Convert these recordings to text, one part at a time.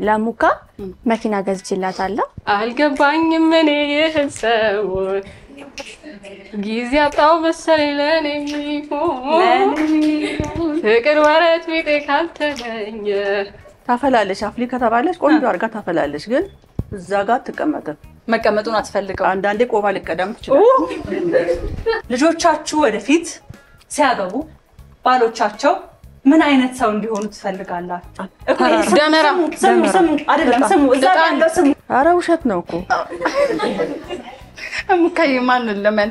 ለሙካ መኪና ገዝቼላታለሁ አልገባኝም እኔ ይህሰው ጊዜ አጣው መሰለኝ ለኔ ፍቅር ወረት ቢጤ ካልተገኘ ታፈላለች አፍሊካ ተባለች ቆንጆ አርጋ ታፈላለች ግን እዛ ጋር ተቀመጠ መቀመጡን አትፈልገው አንዳንዴ ቆባ ልቀደም ትችላለች ልጆቻችሁ ወደፊት ሲያገቡ ባሎቻቸው ምን አይነት ሰው እንዲሆኑ ትፈልጋላችሁ እኮ ደመራ ስሙ አይደለም ስሙ እዛ ጋር ስሙ አረ ውሸት ነው እኮ ሙካዬ ማን ለምን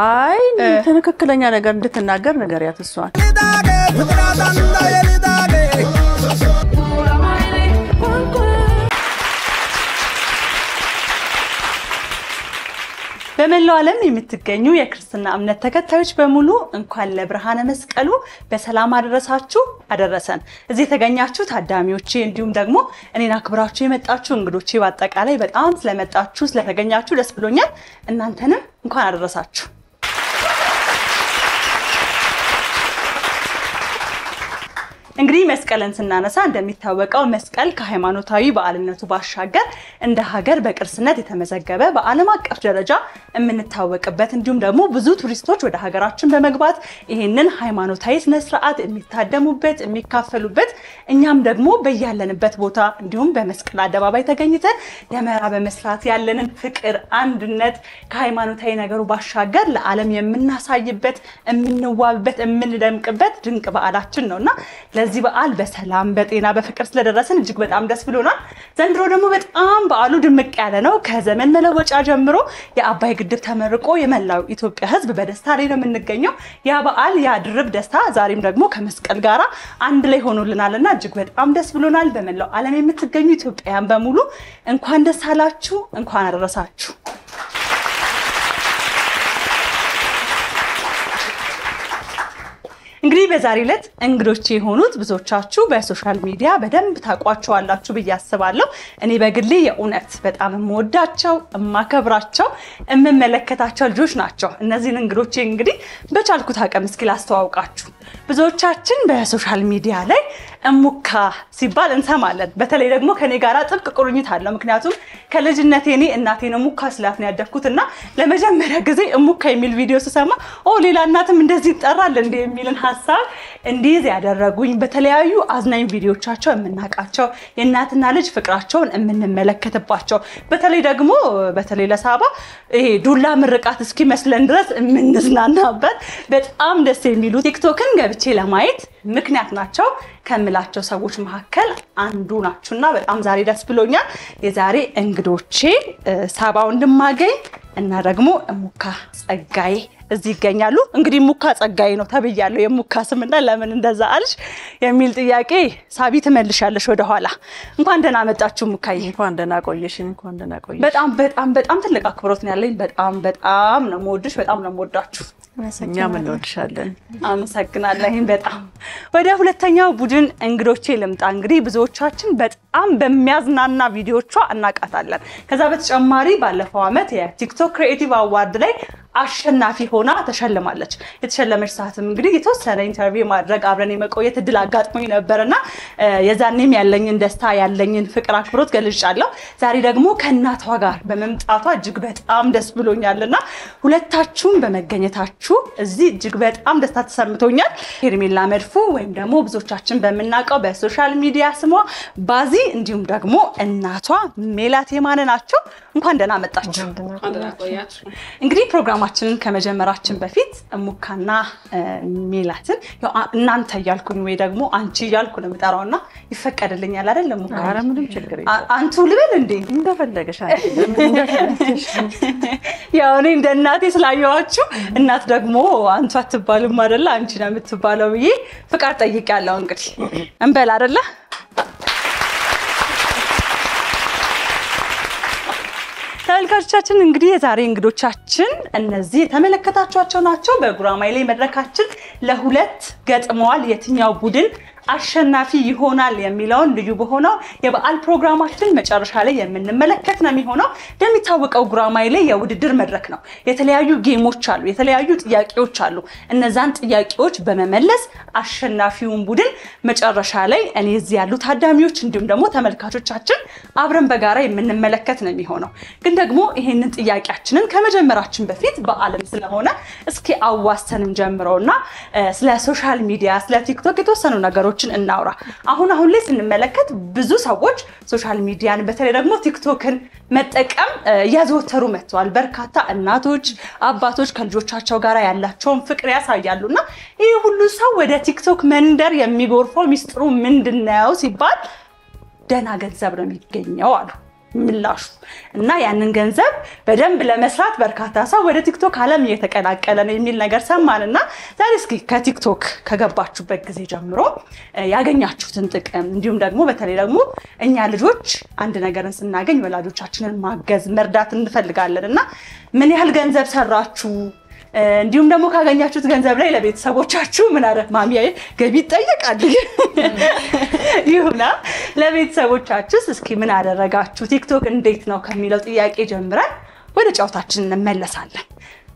አይ ትክክለኛ ነገር እንድትናገር ነገር ያትሷል በመላው ዓለም የምትገኙ የክርስትና እምነት ተከታዮች በሙሉ እንኳን ለብርሃነ መስቀሉ በሰላም አደረሳችሁ አደረሰን እዚህ ተገኛችሁ ታዳሚዎቼ እንዲሁም ደግሞ እኔና አክብራችሁ የመጣችሁ እንግዶቼ በአጠቃላይ በጣም ስለመጣችሁ ስለተገኛችሁ ደስ ብሎኛል እናንተንም እንኳን አደረሳችሁ እንግዲህ መስቀልን ስናነሳ እንደሚታወቀው መስቀል ከሃይማኖታዊ በዓልነቱ ባሻገር እንደ ሀገር በቅርስነት የተመዘገበ በዓለም አቀፍ ደረጃ የምንታወቅበት እንዲሁም ደግሞ ብዙ ቱሪስቶች ወደ ሀገራችን በመግባት ይሄንን ሃይማኖታዊ ስነ ስርዓት የሚታደሙበት የሚካፈሉበት እኛም ደግሞ በያለንበት ቦታ እንዲሁም በመስቀል አደባባይ ተገኝተን ደመራ በመስራት ያለንን ፍቅር አንድነት ከሃይማኖታዊ ነገሩ ባሻገር ለዓለም የምናሳይበት የምንዋብበት የምንደምቅበት ድንቅ በዓላችን ነውና ለዚህ በዓል በሰላም በጤና በፍቅር ስለደረሰን እጅግ በጣም ደስ ብሎናል ዘንድሮ ደግሞ በጣም በዓሉ ድምቅ ያለ ነው ከዘመን መለወጫ ጀምሮ የአባይ ግድብ ተመርቆ የመላው ኢትዮጵያ ህዝብ በደስታ ላይ ነው የምንገኘው ያ በዓል ያ ድርብ ደስታ ዛሬም ደግሞ ከመስቀል ጋራ አንድ ላይ ሆኖልናልና እጅግ በጣም ደስ ብሎናል በመላው ዓለም የምትገኙ ኢትዮጵያውያን በሙሉ እንኳን ደስ አላችሁ እንኳን አደረሳችሁ እንግዲህ በዛሬ ዕለት እንግዶቼ የሆኑት ብዙዎቻችሁ በሶሻል ሚዲያ በደንብ ታቋቸዋላችሁ በያስባለሁ እኔ በግሌ የኡነት በጣም የምወዳቸው የማከብራቸው የምመለከታቸው ልጆች ናቸው እነዚህን እንግዶቼ እንግዲህ በቻልኩት አቅም እስኪ ላስተዋውቃችሁ ብዙዎቻችን በሶሻል ሚዲያ ላይ እሙካ ሲባል እንሰማለን በተለይ ደግሞ ከኔ ጋራ ጥብቅ ቁርኝት አለ ምክንያቱም ከልጅነቴ እኔ እናቴን እሙካ ስላት ነው ያደግኩትና ለመጀመሪያ ጊዜ እሙካ የሚል ቪዲዮ ስሰማ ሌላ እናትም እንደዚህ ይጠራል እንደ የሚልን ሐሳብ እንዲዝ ያደረጉኝ በተለያዩ አዝናኝ ቪዲዮቻቸው የምናቃቸው የእናትና ልጅ ፍቅራቸውን የምንመለከትባቸው በተለይ ደግሞ በተለይ ለሳባ ይሄ ዱላ ምርቃት እስኪመስለን ድረስ የምንዝናናበት በጣም ደስ የሚሉ ቲክቶክን ገብቼ ለማየት ምክንያት ናቸው ከምላቸው ሰዎች መካከል አንዱ ናችሁና በጣም ዛሬ ደስ ብሎኛል የዛሬ እንግዶቼ ሳባ ወንድማገኝ እና ደግሞ እሙካ ጸጋዬ እዚህ ይገኛሉ እንግዲህ እሙካ ጸጋዬ ነው ተብያለሁ የሙካ ስምና ለምን እንደዛ አልሽ የሚል ጥያቄ ሳቢ ትመልሻለሽ ወደ ኋላ እንኳን ደህና መጣችሁ ሙካዬ እንኳን ደህና ቆየሽኝ እንኳን ደህና ቆየሽ በጣም ትልቅ አክብሮት ነው ያለኝ በጣም ነው የምወድሽ በጣም ነው የምወዳችሁ እኛም እንወድሻለን አመሰግናለሁ በጣም ወደ ሁለተኛው ቡድን እንግዶቼ ልምጣ እንግዲህ ብዙዎቻችን በጣም በሚያዝናና ቪዲዮቿ እናቃታለን ከዛ በተጨማሪ ባለፈው አመት የቲክቶክ ክሪኤቲቭ አዋርድ ላይ አሸናፊ ሆና ተሸልማለች የተሸለመች ሰዓትም እንግዲህ የተወሰነ ኢንተርቪው ማድረግ አብረን የመቆየት እድል አጋጥሞኝ ነበርና የዛኔም ያለኝን ደስታ ያለኝን ፍቅር አክብሮት ገልጫለሁ ዛሬ ደግሞ ከእናቷ ጋር በመምጣቷ እጅግ በጣም ደስ ብሎኛልና ሁለታችሁም በመገኘታችሁ እዚህ እጅግ በጣም ደስታ ተሰምቶኛል ሄርሜላ መድፉ ወይም ደግሞ ብዙዎቻችን በመናቀው በሶሻል ሚዲያ ስሟ ባዚ እንዲሁም ደግሞ እናቷ ሜላት የማነ ናቸው እንኳን ደህና መጣችሁ እንግዲህ ፕሮግራማችንን ከመጀመራችን በፊት እሙካና ሜላትን እናንተ ያልኩኝ ወይ ደግሞ አንቺ ያልኩ ነው የምጠራውና ይፈቀድልኛል አይደል እሙካ ኧረ ምንም ችግር የለም አንቱ ልበል እንዴ እንደፈለገሽ ያው እኔ እንደ እናቴ ስላየዋችሁ እናት ደግሞ አንቱ አትባሉም አይደል አንቺ ነው የምትባለው ብዬ ፍቃድ ጠይቄያለሁ እንግዲህ እንበል አይደል ተመልካቾቻችን እንግዲህ የዛሬ እንግዶቻችን እነዚህ ተመለከታችኋቸው ናቸው በጉራማይሌ መድረካችን ለሁለት ገጥመዋል የትኛው ቡድን አሸናፊ ይሆናል የሚለውን ልዩ በሆነው የበዓል ፕሮግራማችን መጨረሻ ላይ የምንመለከት ነው የሚሆነው። እንደሚታወቀው ጉራማይሌ ላይ የውድድር መድረክ ነው። የተለያዩ ጌሞች አሉ፣ የተለያዩ ጥያቄዎች አሉ። እነዛን ጥያቄዎች በመመለስ አሸናፊውን ቡድን መጨረሻ ላይ እኔ እዚህ ያሉ ታዳሚዎች እንዲሁም ደግሞ ተመልካቾቻችን አብረን በጋራ የምንመለከት ነው የሚሆነው። ግን ደግሞ ይሄንን ጥያቄያችንን ከመጀመራችን በፊት በዓለም ስለሆነ እስኪ አዋስተንም ጀምረውና ስለ ሶሻል ሚዲያ ስለ ቲክቶክ የተወሰኑ ነገሮችን እናውራ። አሁን ላይ ስንመለከት ብዙ ሰዎች ሶሻል ሚዲያን በተለይ ደግሞ ቲክቶክን መጠቀም ያዘወተሩ መጥተዋል። በርካታ እናቶች አባቶች ከልጆቻቸው ጋር ያላቸውን ፍቅር ያሳያሉና ይሄ ሁሉ ሰው ወደ ቲክቶክ መንደር የሚጎርፈው ሚስጥሩ ምንድነው ሲባል ደህና ገንዘብ ነው የሚገኘው አሉ ምላሹ። እና ያንን ገንዘብ በደንብ ለመስራት በርካታ ሰው ወደ ቲክቶክ ዓለም እየተቀላቀለ ነው የሚል ነገር ሰማንና ዛሬ እስኪ ከቲክቶክ ከገባችሁበት ጊዜ ጀምሮ ያገኛችሁትን ጥቅም እንዲሁም ደግሞ በተለይ ደግሞ እኛ ልጆች አንድ ነገርን ስናገኝ ወላጆቻችንን ማገዝ መርዳት እንፈልጋለንና ምን ያህል ገንዘብ ሰራችሁ እንዲሁም ደግሞ ካገኛችሁት ገንዘብ ላይ ለቤተሰቦቻችሁ ምን አረ ማሚያዬ ገቢ ይጠይቃል ይሁና ለቤተሰቦቻችሁ እስኪ ምን አደረጋችሁ ቲክቶክ እንዴት ነው ከሚለው ጥያቄ ጀምረን ወደ ጫውታችን እንመለሳለን።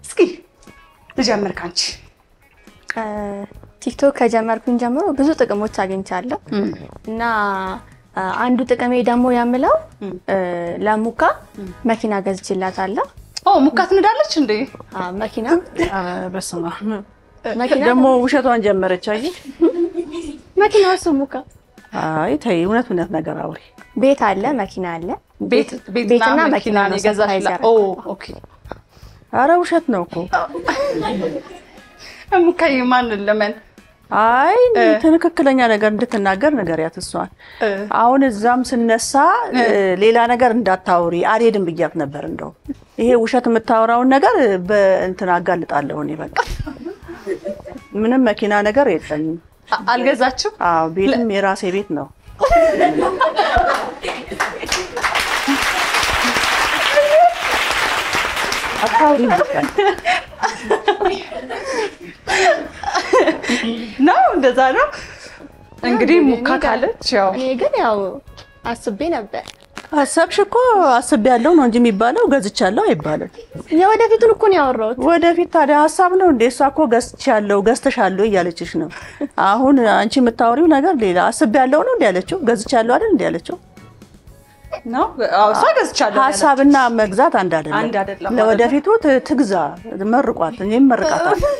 እስኪ ልጀምር ካንቺ። ቲክቶክ ከጀመርኩኝ ጀምሮ ብዙ ጥቅሞች አግኝቻለሁ እና አንዱ ጥቅሜ ደግሞ ያምለው ለሙካ መኪና ገዝቼላታለሁ። ሙካት እንዳለች እንዴ? መኪና በስማ ደግሞ ውሸቷን ጀመረች። አይ መኪናው ሙካ አይ ተይ እውነት ነገር አውሪ። ቤት አለ መኪና አለ። ቤትና መኪና ነው ገዛሽላት? ኦኬ። አረ ውሸት ነው እኮ ሙካዬ ማን ለምን አይ ትክክለኛ ነገር እንድትናገር ነገርያት እሷን። አሁን እዛም ስነሳ ሌላ ነገር እንዳታውሪ አልሄድም ብያት ነበር። እንደው ይሄ ውሸት የምታወራውን ነገር በእንትን አጋልጣለሁ እኔ በቃ ምንም መኪና ነገር የለኝም። አልገዛችም? አዎ ቤትም የራሴ ቤት ነው። አታውሪ ነው እንደዛ ነው እንግዲህ ሙካ ካለች ያው እኔ ግን ያው አስቤ ነበር። አሰብሽ እኮ አስቤያለሁ ነው እንጂ የሚባለው ገዝቻለሁ አይባልም። የወደፊቱን እኮ ነው ያወራሁት። ወደፊት ታዲያ ሐሳብ ነው እንዴ? እሷ እኮ ገዝቻለሁ ገዝተሻለሁ እያለችሽ ነው። አሁን አንቺ የምታወሪው ነገር ሌላ። አስቤያለሁ ነው እንዴ ያለችው? ገዝቻለሁ አይደል እንዴ ያለችው? ነው እሷ ገዝቻለሁ። ሐሳብና መግዛት አንድ አይደለም። ለወደፊቱ ትግዛ መርቋት እኔም መርቃታለሁ።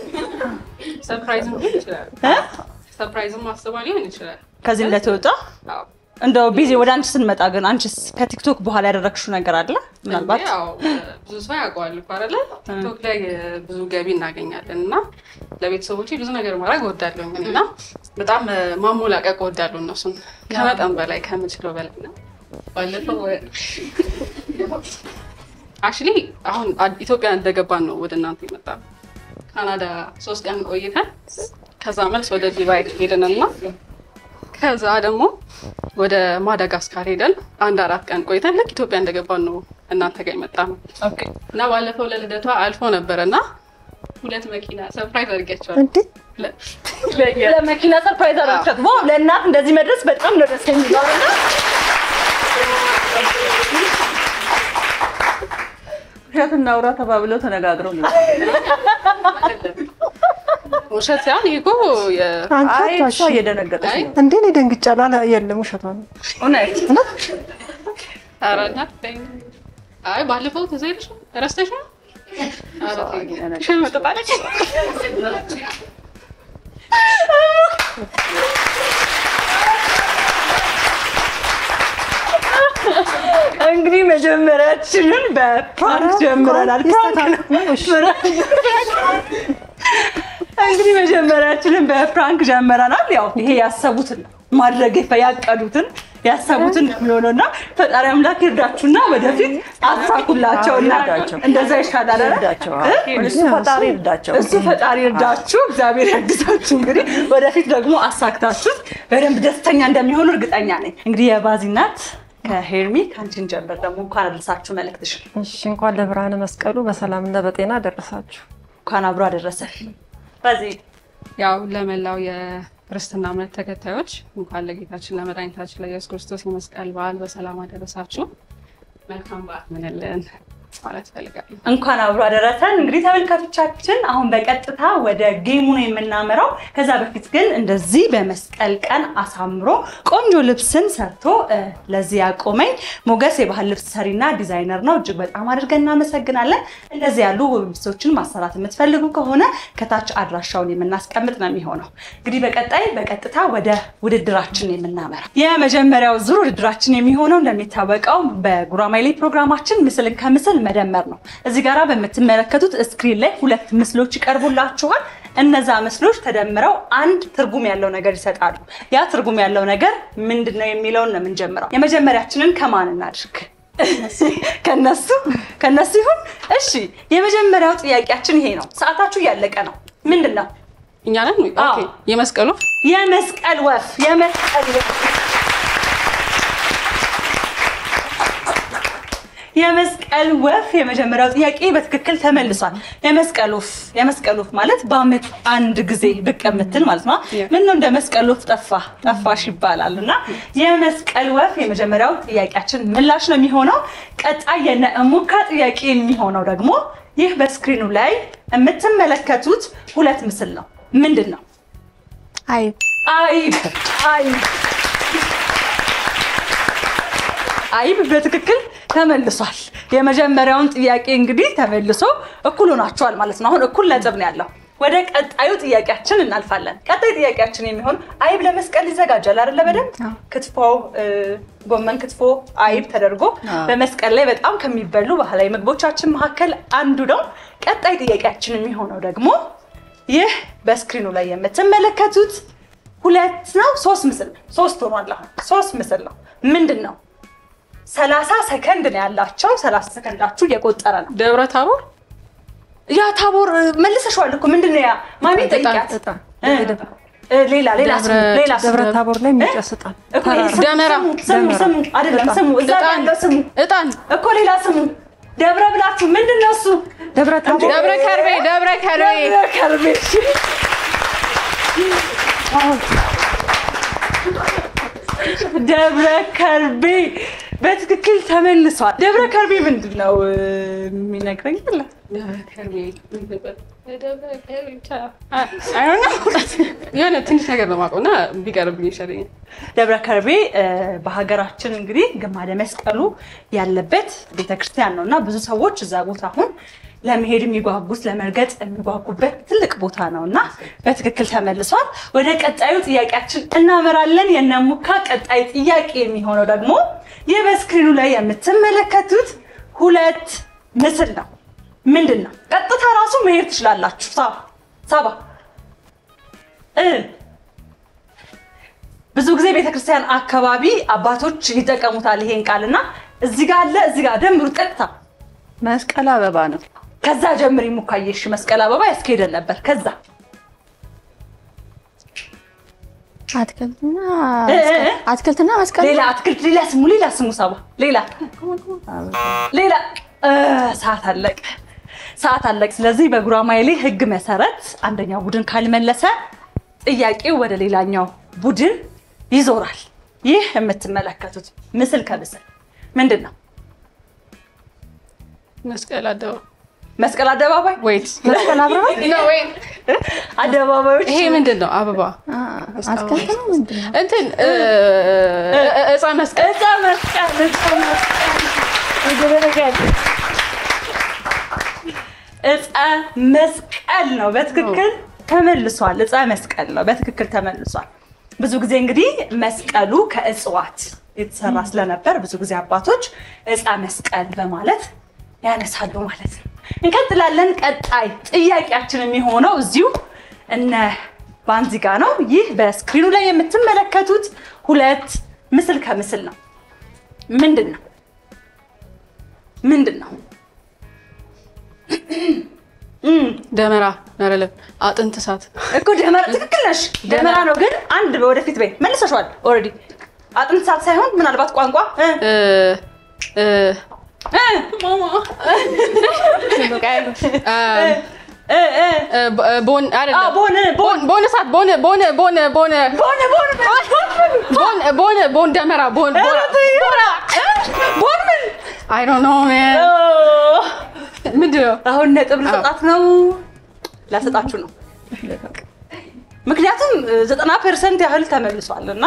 ሰርፕራይዝም ሊሆን ይችላል። ሰርፕራይዝም ማስተባ ሊሆን ይችላል። ከዚህ እንደተወጣ እንደው ቢዚ ወደ አንቺ ስንመጣ ግን አንቺስ ከቲክቶክ በኋላ ያደረግሽው ነገር አለ? ምናልባት ያው ብዙ ሰው ያውቀዋል እኮ አይደለ? ቲክቶክ ላይ ብዙ ገቢ እናገኛለን እና ለቤተሰቦቼ ብዙ ነገር ማድረግ እወዳለሁ እና በጣም ማሞላቀቅ እወዳለሁ እነሱን ከመጠን በላይ ከምችለው በላይ ነው። ባለፈው አክቹሊ አሁን ኢትዮጵያ እንደገባን ነው ወደ እናንተ የመጣው። ካናዳ 3 ቀን ቆይተን ከዛ መልስ ወደ ዱባይ ሄደንና ከዛ ደግሞ ወደ ማዳጋስካር ሄደን 1-4 ቀን ቆይተን ልክ ኢትዮጵያ እንደገባን ነው እናንተ ጋር የመጣነው። ኦኬ። እና ባለፈው ለልደቷ አልፎ ነበርና 2 መኪና ሰርፕራይዝ አድርጌያቸዋለሁ። እንዴ ለመኪና ሰርፕራይዝ አድርጌያቸው ነው። ለእናት እንደዚህ መድረስ በጣም ነው ደስ የሚለውና ውሸትና አውራ ተባብለው ተነጋግረው ነው። ውሸት ሳይሆን ይሄኮ እሷ እየደነገጠች ነው። እንዴ እኔ ደንግጫለሁ። የለም ውሸቷ ነው። እውነት አራና አይ ባለፈው ተዘይልሽ ረስተሽ ነው? አረ ሸመጣጣለች። እንግዲህ መጀመሪያችንን በፕራንክ ጀምረናል። እንግዲህ መጀመሪያችንን በፕራንክ ጀምረናል። ያው ይሄ ያሰቡትን ማድረግ ያቀዱትን ያሰቡትን የሚሆነውና ፈጣሪ አምላክ ይርዳችሁና ወደፊት አሳኩላቸውና እንደዛ ይሻላል አይደል? እሱ ፈጣሪ ይርዳቸው። እሱ ፈጣሪ ይርዳችሁ፣ እግዚአብሔር ያግዛችሁ። እንግዲህ ወደፊት ደግሞ አሳክታችሁት በደንብ ደስተኛ እንደሚሆኑ እርግጠኛ ነኝ። እንግዲህ የባዚናት ከሄርሚ ካንቺን ጀምር ደግሞ እንኳን አደረሳችሁ መልእክትሽ። እሺ እንኳን ለብርሃነ መስቀሉ በሰላምና በጤና አደረሳችሁ። እንኳን አብሮ አደረሰ። ባዚ ያው ለመላው ክርስትና እምነት ተከታዮች እንኳን ለጌታችን ለመድኃኒታችን ለኢየሱስ ክርስቶስ የመስቀል በዓል በሰላም አደረሳችሁ። መልካም በዓል ምንልን ማለት ፈልጋለሁ። እንኳን አብሮ አደረሰን። እንግዲህ ተመልካቾቻችን አሁን በቀጥታ ወደ ጌሙ ነው የምናመራው። ከዛ በፊት ግን እንደዚህ በመስቀል ቀን አሳምሮ ቆንጆ ልብስን ሰርቶ ለዚህ ያቆመኝ ሞገስ የባህል ልብስ ሰሪና ዲዛይነር ነው። እጅግ በጣም አድርገን እናመሰግናለን። እንደዚህ ያሉ ልብሶችን ማሰራት የምትፈልጉ ከሆነ ከታች አድራሻውን የምናስቀምጥ ነው የሚሆነው። እንግዲህ በቀጣይ በቀጥታ ወደ ውድድራችን የምናመራ የመጀመሪያው ዙር ውድድራችን የሚሆነው እንደሚታወቀው በጉራማይሌ ፕሮግራማችን ምስልን ከምስል መደመር ነው። እዚህ ጋራ በምትመለከቱት ስክሪን ላይ ሁለት ምስሎች ይቀርቡላችኋል። እነዛ ምስሎች ተደምረው አንድ ትርጉም ያለው ነገር ይሰጣሉ። ያ ትርጉም ያለው ነገር ምንድነው የሚለውን ነው የምንጀምረው። የመጀመሪያችንን ከማን እናድርግ? ከነሱ ይሁን። እሺ የመጀመሪያው ጥያቄያችን ይሄ ነው። ሰዓታችሁ እያለቀ ነው። ምንድነው? እኛ ነን። ኦኬ የመስቀል ወፍ የመስቀል ወፍ የመጀመሪያው ጥያቄ በትክክል ተመልሷል። የመስቀል ወፍ ማለት በአመት አንድ ጊዜ ብቅ የምትል ማለት ነው። ምን ነው እንደ መስቀል ወፍ ጠፋሽ ይባላልና የመስቀል ወፍ የመጀመሪያው ጥያቄያችን ምላሽ ነው የሚሆነው። ቀጣይ የነሙካ ጥያቄ የሚሆነው ደግሞ ይህ በስክሪኑ ላይ የምትመለከቱት ሁለት ምስል ነው። ምንድነው? አይብ በትክክል ተመልሷል። የመጀመሪያውን ጥያቄ እንግዲህ ተመልሶ እኩል ሆናችኋል ማለት ነው። አሁን እኩል ነጥብ ነው ያለው። ወደ ቀጣዩ ጥያቄያችን እናልፋለን። ቀጣይ ጥያቄያችን የሚሆን አይብ ለመስቀል ይዘጋጃል አይደል? በደንብ ክትፎ፣ ጎመን ክትፎ አይብ ተደርጎ በመስቀል ላይ በጣም ከሚበሉ ባህላዊ ምግቦቻችን መካከል አንዱ ነው። ቀጣይ ጥያቄያችን የሚሆነው ደግሞ ይህ በስክሪኑ ላይ የምትመለከቱት ሁለት ነው ሶስት ምስል ነው። ሶስት ምስል ነው። ምንድነው? 30 ሰከንድ ነው ያላቸው። 30 ሰከንዳችሁ እየቆጠረ ነው። ደብረ ታቦር ያ ታቦር መልሰሽዋል እኮ ምንድነው? ያ ማሚ ጠይቃት። ሌላ ደብረ ታቦር ላይ የሚጨስጣል ደመራ ስሙ አይደለም ስሙ እዛ ያለው ስሙ እጣን እኮ ሌላ ስሙ ደብረ ብላችሁ ምንድነው እሱ? ደብረ ከርቤ ደብረ ከርቤ በትክክል ተመልሷል። ደብረ ከርቤ ምንድነው የሚነግረኝ? የሆነ ትንሽ ነገር ነው የማውቀውና ቢቀርብኝ ይሻለኛል። ደብረ ከርቤ በሀገራችን እንግዲህ ግማደ መስቀሉ ያለበት ቤተክርስቲያን ነውና ብዙ ሰዎች እዛ ቦታ አሁን ለመሄድ የሚጓጉት ለመርገጥ የሚጓጉበት ትልቅ ቦታ ነውና በትክክል ተመልሷል። ወደ ቀጣዩ ጥያቄያችን እናመራለን። የነሙካ ቀጣይ ጥያቄ የሚሆነው ደግሞ ይህ በስክሪኑ ላይ የምትመለከቱት ሁለት ምስል ነው። ምንድነው? ቀጥታ ራሱ መሄድ ትችላላችሁ። ሳባ ብዙ ጊዜ ቤተክርስቲያን አካባቢ አባቶች ይጠቀሙታል ይሄን ቃልና እዚህ ጋር አለ፣ እዚህ ጋር ደምሩት። ቀጥታ መስቀል አበባ ነው። ከዛ ጀምሪ ሙካየሽ መስቀል አበባ ያስኬደን ነበር። ከዛ አትክልትና መስቀል ሌላ አትክልት ሌላ ስሙ ሳባ ሌላ ሰዓት አለቀ። ስለዚህ በጉራማይሌ ህግ መሰረት አንደኛው ቡድን ካልመለሰ ጥያቄው ወደ ሌላኛው ቡድን ይዞራል። ይህ የምትመለከቱት ምስል ከምስል ምንድነው? መስቀል አደባባይ ወይት መስቀል አበባ ነው ወይ አደባባዮች? ይሄ ምንድነው? አበባ አትክልት ነው ምንድነው? እንትን እጻ መስቀል ነው። በትክክል ተመልሷል። እጻ መስቀል ነው። በትክክል ተመልሷል። ብዙ ጊዜ እንግዲህ መስቀሉ ከእጽዋት የተሰራ ስለነበር ብዙ ጊዜ አባቶች እጻ መስቀል በማለት ያነሳሉ ማለት ነው። እንቀጥላለን። ቀጣይ ጥያቄያችን የሚሆነው እዚሁ እነ ባንዚጋ ነው። ይህ በስክሪኑ ላይ የምትመለከቱት ሁለት ምስል ከምስል ነው። ምንድነው? ደመራ አይደለም፣ አጥንት እሳት እኮ ደመራ። ትክክል ነሽ። ደመራ ነው። ግን አንድ ወደፊት በይ መልሰሻል ኦሬዲ። አጥንት እሳት ሳይሆን ምናልባት ቋንቋ ቦን አይደለም ቦን ደመራ ቦን ምን I don't know man ምንድን ነው አሁን ነጥብ ልሰጣት ነው ላሰጣችሁ ነው ምክንያቱም 90% ያህል ተመልሷልና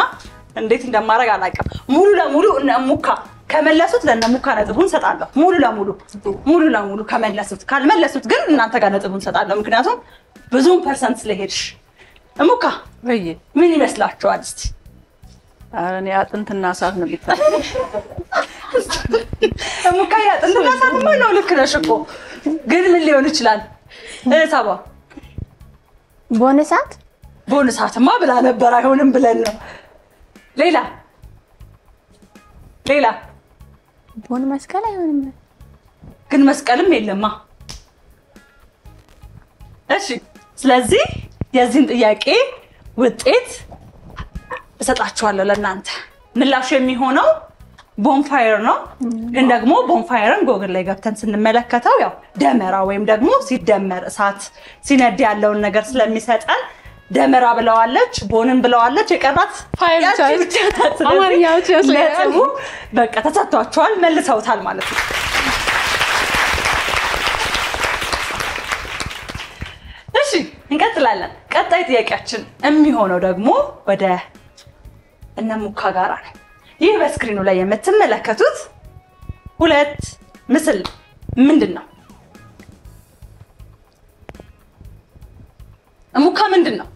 እንዴት እንደማረግ አላውቅም ሙሉ ለሙሉ እነሙካ ከመለሱት ለነሙካ ነጥቡን ሰጣለሁ ሙሉ ለሙሉ ከመለሱት ካልመለሱት ግን እናንተ ጋር ነጥቡን ሰጣለሁ ምክንያቱም ብዙም ፐርሰንት ስለሄድሽ እሙካ ወይ ምን ይመስላችኋል እስቲ አረኔ አጥንትና ሳት ነው ቢታ እሙካ ያጥንትና ሳት ነው ልክ ነሽ እኮ ግን ምን ሊሆን ይችላል ሳባ ቦነሳትማ ብላ ነበር አይሆንም ብለን ነው ሌላ ቦን መስቀል አይሆንም ግን መስቀልም የለማ እሺ ስለዚህ የዚህን ጥያቄ ውጤት እሰጣችኋለሁ ለእናንተ ምላሹ የሚሆነው ቦንፋየር ነው ግን ደግሞ ቦንፋየርን ጎግል ላይ ገብተን ስንመለከተው ያው ደመራ ወይም ደግሞ ሲደመር እሳት ሲነድ ያለውን ነገር ስለሚሰጠን ደመራ ብለዋለች ቦንን ብለዋለች የቀራት ፋየር ብቻ አማርኛው ለጥቡ በቃ ተሰጥቷቸዋል መልሰውታል ማለት ነው እሺ እንቀጥላለን ቀጣይ ጥያቄያችን የሚሆነው ደግሞ ወደ እነሙካ ጋራ ነው ይህ በስክሪኑ ላይ የምትመለከቱት ሁለት ምስል ምንድነው እሙካ ምንድነው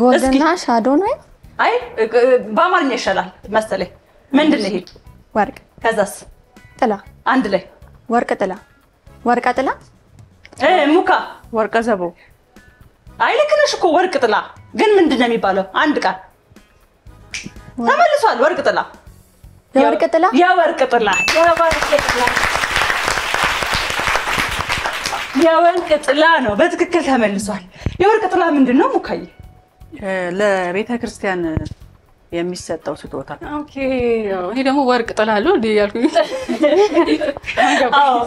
ጎልደንና ሻዶ ነው አይ በአማርኛ ይሻላል መሰለኝ ምንድነው ይሄ ወርቅ ከዛስ ጥላ አንድ ላይ ወርቅ ጥላ ሙካ ወርቀ ዘቦ አይ ልክ ነሽ እኮ ወርቅ ጥላ ግን ምንድነው የሚባለው አንድ ቃል ተመልሷል ወርቅ ጥላ የወርቅ ጥላ ነው በትክክል ተመልሷል የወርቅ ጥላ ምንድነው ሙካዬ ለቤተ ክርስቲያን የሚሰጠው ስጦታ ኦኬ ይሄ ደግሞ ወርቅ ጥላሉ እንዴ ያልኩኝ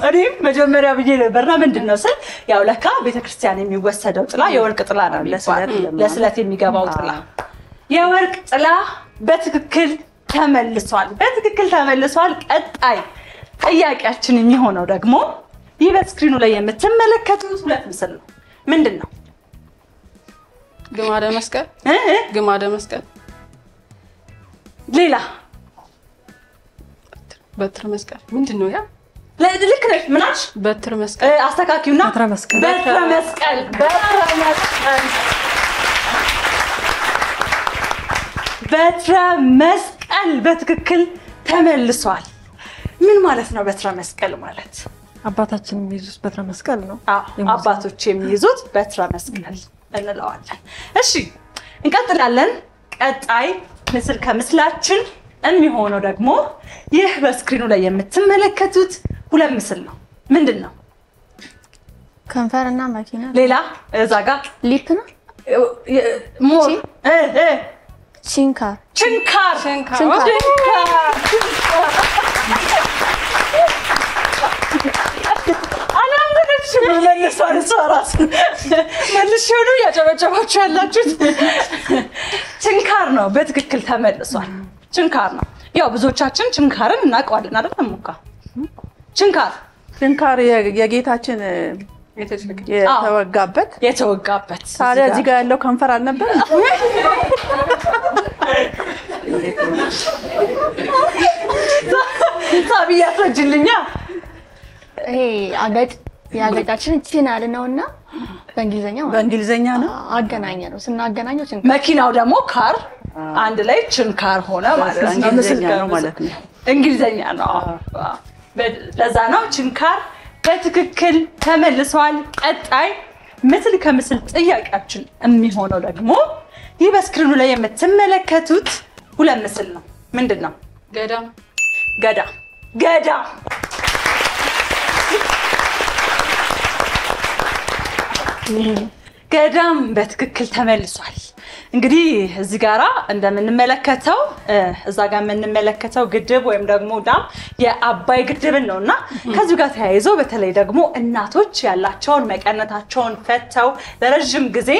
እኔ መጀመሪያ ብዬ ነበርና ምንድነው ስል ያው ለካ ቤተ ክርስቲያን የሚወሰደው ጥላ የወርቅ ጥላ ነው ለስለት የሚገባው ጥላ የወርቅ ጥላ በትክክል ተመልሷል ቀጣይ ጥያቄያችን የሚሆነው ደግሞ ይህ በስክሪኑ ላይ የምትመለከቱት ሁለት ምስል ነው ምንድነው ግማደ መስቀል ሌላ በትር መስቀል ምንድነው ያ ልክ ነሽ ምናሽ በትር መስቀል አስተካክዩና በትር መስቀል በትረ መስቀል በትክክል ተመልሷል ምን ማለት ነው በትረ መስቀል ማለት አባታችን የሚይዙት በትረ መስቀል ነው አባቶች የሚይዙት በትረ መስቀል እንለዋለን እሺ እንቀጥላለን ቀጣይ ምስል ከምስላችን የሚሆነው ደግሞ ይህ በስክሪኑ ላይ የምትመለከቱት ሁለት ምስል ነው ምንድነው ከንፈርና መኪና ሌላ እዛ ጋር ሊፕ ነው ሞር ችንካር መልሼው ነው ያጨበጨባችሁ ያላችሁት ችንካር ነው በትክክል ተመልሷል ችንካር ነው ያው ብዙዎቻችን ችንካርን እናውቀዋለን አይደል ሙካ ችንካር የጌታችን የተወጋበት ታዲያ እዚህ ጋር ያለው ከንፈር አልነበር ሳቢያ ያስረጅልኛ ይሄ ያገጫችን ቺናል ነውና በእንግሊዘኛ ነው አገናኘ ነው ስናገናኘው ችንካር መኪናው ደግሞ ካር አንድ ላይ ችንካር ሆነ ማለት ነው እንግሊዘኛ ነው ለዛ ነው ችንካር በትክክል ተመልሷል ቀጣይ ምስል ከምስል ጥያቄያችን የሚሆነው ደግሞ ይህ በስክሪኑ ላይ የምትመለከቱት ሁለት ምስል ነው ምንድነው ገዳም ገዳም በትክክል ተመልሷል እንግዲህ እዚህ ጋራ እንደምንመለከተው እዛ ጋር የምንመለከተው ግድብ ወይም ደግሞ ዳም የአባይ ግድብን ነውና ከዚህ ጋር ተያይዞ በተለይ ደግሞ እናቶች ያላቸውን መቀነታቸውን ፈተው ለረጅም ጊዜ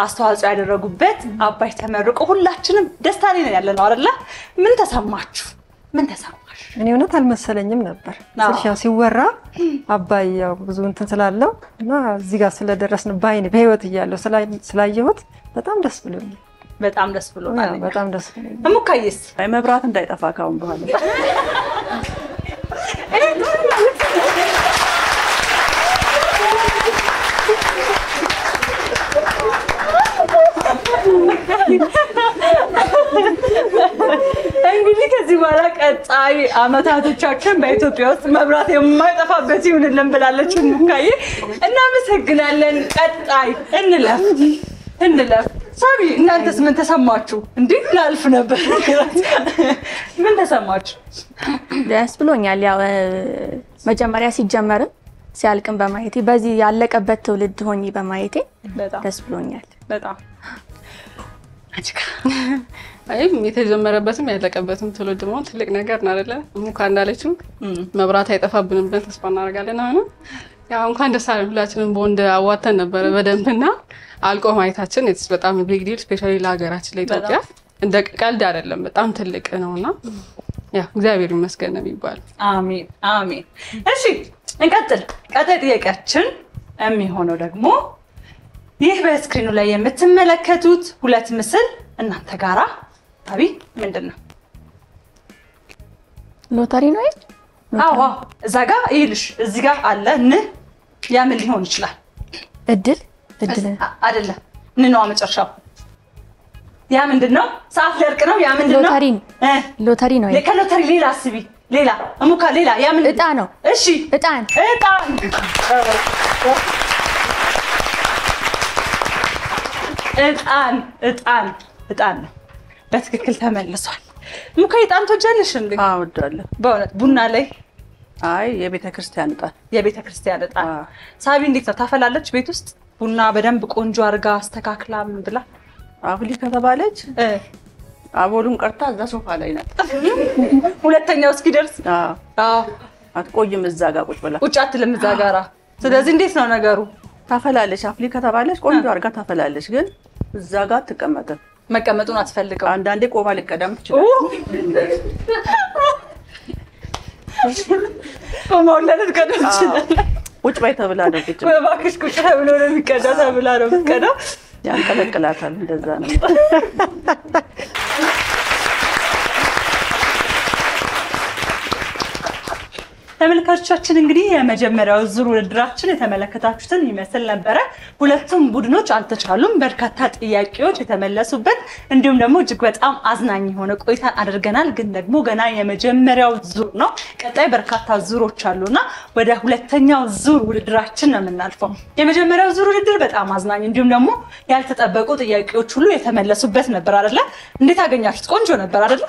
አስተዋጽኦ ያደረጉበት አባይ ተመርቆ ሁላችንም ደስታ ላይ ነን ያለነው አይደለ? ምን ተሰማችሁ? ምን ተሰማሽ? እኔ እውነት አልመሰለኝም ነበር ስለሻው ሲወራ አባይ ያው ብዙ እንትን ስላለው እና እዚህ ጋር ስለደረስን ባይኔ በህይወት እያለሁ ስላየሁት በጣም ደስ ብሎኛል። በጣም ደስ ብሎናል። በጣም ደስ ብሎኛል። እሙካዬስ መብራት እንዳይጠፋ ካሁን በኋላ እንግዲህ ከዚህ በኋላ ቀጣይ አመታቶቻችን በኢትዮጵያ ውስጥ መብራት የማይጠፋበት ይሁንልን ብላለች እሙካዬ። እናመሰግናለን። ቀጣይ እንለፍ። ሳቢ እናንተስ ምን ተሰማችሁ? እንዴ ላልፍ ነበር። ምን ተሰማችሁ? ደስ ብሎኛል። ያው መጀመሪያ ሲጀመርም ሲያልቅም በማየቴ በዚህ ያለቀበት ትውልድ ሆኜ በማየቴ ደስ ብሎኛል። በጣም አይም የተጀመረበትም ያለቀበትም ትውልድ መሆን ትልቅ ነገር ነው አይደለ? ሙካ እንዳለችው መብራት አይጠፋብንም ብለን ተስፋ እናደርጋለን። አሁን ያው እንኳን ደስ አለን ሁላችንም ቦንድ አዋተን ነበር በደንብና አልቆ ማየታችን በጣም ቢግ ዲል ስፔሻሊ ለሀገራችን ለኢትዮጵያ እንደ ቀልድ አይደለም፣ በጣም ትልቅ ነውና ያ እግዚአብሔር ይመስገን ነው የሚባለው። አሜን አሜን። እሺ እንቀጥል። ቀጣይ ጥያቄያችን የሚሆነው ደግሞ ይህ በስክሪኑ ላይ የምትመለከቱት ሁለት ምስል እናንተ ጋራ አቢ ምንድነው? ሎተሪ ነው አይደል? አዎ እዛ ጋር ይልሽ እዚህ ጋር አለ ያ ምን ሊሆን ይችላል? እድል አይደለም። ነው መጨረሻው ያ ምንድነው? ሰዓት ሊያልቅ ነው። ያ ምንድነው? ሎተሪ ነው። ከሎተሪ ሌላ አስቢ። ሌላ እሙካ ሌላ ያ ምንድነው? እጣ ነው። እሺ እጣን ነው። በትክክል ተመልሷል። እሙካ እጣን ትወጃለሽ እንዴ? አዎ እወዳለሁ በእውነት። ቡና ላይ አይ የቤተክርስቲያን እጣን እጣን። ሳቢ እንዴት ነው ታፈላለች ቤት ውስጥ ቡና በደንብ ቆንጆ አርጋ አስተካክላ ምን ብላ አፍሊ ከተባለች አቦሉን ቀርታ እዛ ሶፋ ላይ ናት። ሁለተኛው እስኪደርስ አትቆይም እዛ ጋር ቁጭ ብላ ቁጭ አትልም እዛ ጋራ። ስለዚህ እንዴት ነው ነገሩ? ታፈላለች። አፍሊ ከተባለች ቆንጆ አርጋ ታፈላለች፣ ግን እዛ ጋር አትቀመጥም። መቀመጡን አትፈልገው። አንዳንዴ ቆባ ልቀደም ትችላለች። በመውለድ ቀደም ትችላለች። ቁጭ ባይ ተብላ ነው ቁጭ እባክሽ ቁጭ ተብሎ ነው የሚቀዳው ተብላ ነው የምትቀዳው። ያንቀለቅላታል። እንደዛ ነው። ተመልካቾቻችን እንግዲህ የመጀመሪያው ዙር ውድድራችን የተመለከታችሁትን ይመስል ነበረ። ሁለቱም ቡድኖች አልተቻሉም። በርካታ ጥያቄዎች የተመለሱበት እንዲሁም ደግሞ እጅግ በጣም አዝናኝ የሆነ ቆይታን አድርገናል። ግን ደግሞ ገና የመጀመሪያው ዙር ነው። ቀጣይ በርካታ ዙሮች አሉና ወደ ሁለተኛው ዙር ውድድራችን ነው የምናልፈው። የመጀመሪያው ዙር ውድድር በጣም አዝናኝ እንዲሁም ደግሞ ያልተጠበቁ ጥያቄዎች ሁሉ የተመለሱበት ነበር አይደለ? እንዴት አገኛችሁት? ቆንጆ ነበር አይደለ?